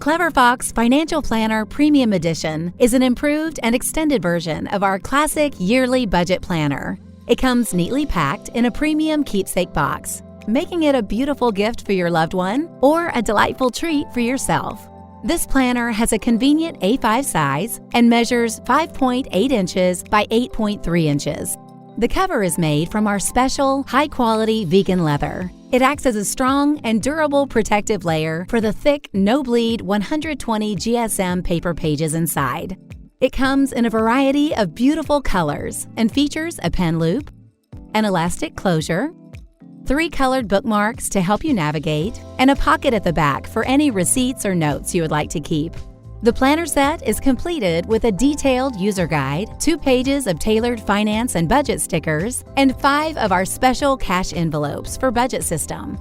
Clever Fox Financial Planner Premium Edition is an improved and extended version of our classic yearly budget planner. It comes neatly packed in a premium keepsake box, making it a beautiful gift for your loved one or a delightful treat for yourself. This planner has a convenient A5 size and measures 5.8 inches by 8.3 inches. The cover is made from our special, high-quality vegan leather. It acts as a strong and durable protective layer for the thick, no-bleed 120 GSM paper pages inside. It comes in a variety of beautiful colors and features a pen loop, an elastic closure, 3 colored bookmarks to help you navigate, and a pocket at the back for any receipts or notes you would like to keep. The planner set is completed with a detailed user guide, 2 pages of tailored finance and budget stickers, and 5 of our special cash envelopes for budget system.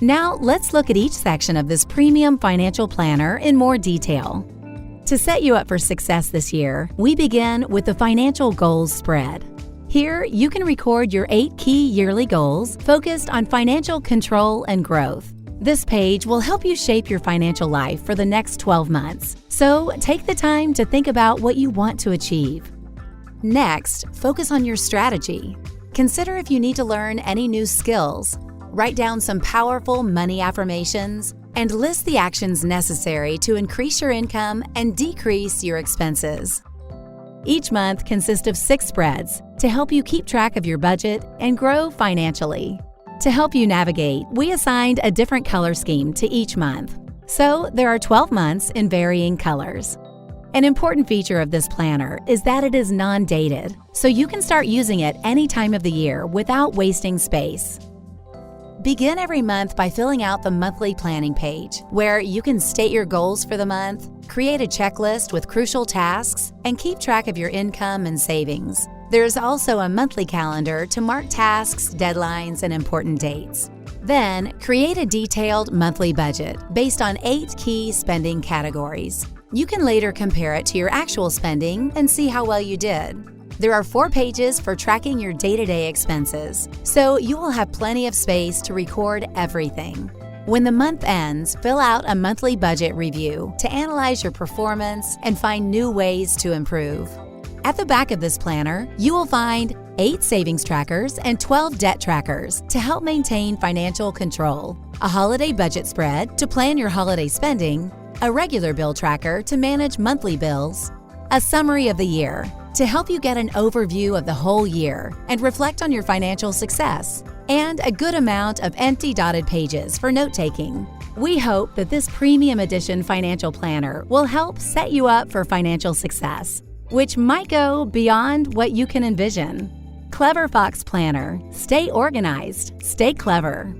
Now, let's look at each section of this premium financial planner in more detail. To set you up for success this year, we begin with the Financial Goals spread. Here, you can record your 8 key yearly goals focused on financial control and growth. This page will help you shape your financial life for the next 12 months, so take the time to think about what you want to achieve. Next, focus on your strategy. Consider if you need to learn any new skills. Write down some powerful money affirmations and list the actions necessary to increase your income and decrease your expenses. Each month consists of 6 spreads to help you keep track of your budget and grow financially. To help you navigate, we assigned a different color scheme to each month. So there are 12 months in varying colors. An important feature of this planner is that it is non-dated, so you can start using it any time of the year without wasting space. Begin every month by filling out the monthly planning page, where you can state your goals for the month, create a checklist with crucial tasks, and keep track of your income and savings. There's also a monthly calendar to mark tasks, deadlines, and important dates. Then, create a detailed monthly budget based on 8 key spending categories. You can later compare it to your actual spending and see how well you did. There are 4 pages for tracking your day-to-day expenses, so you will have plenty of space to record everything. When the month ends, fill out a monthly budget review to analyze your performance and find new ways to improve. At the back of this planner, you will find 8 savings trackers and 12 debt trackers to help maintain financial control, a holiday budget spread to plan your holiday spending, a regular bill tracker to manage monthly bills, a summary of the year to help you get an overview of the whole year and reflect on your financial success, and a good amount of empty dotted pages for note-taking. We hope that this premium edition financial planner will help set you up for financial success, which might go beyond what you can envision. Clever Fox Planner. Stay organized, stay clever.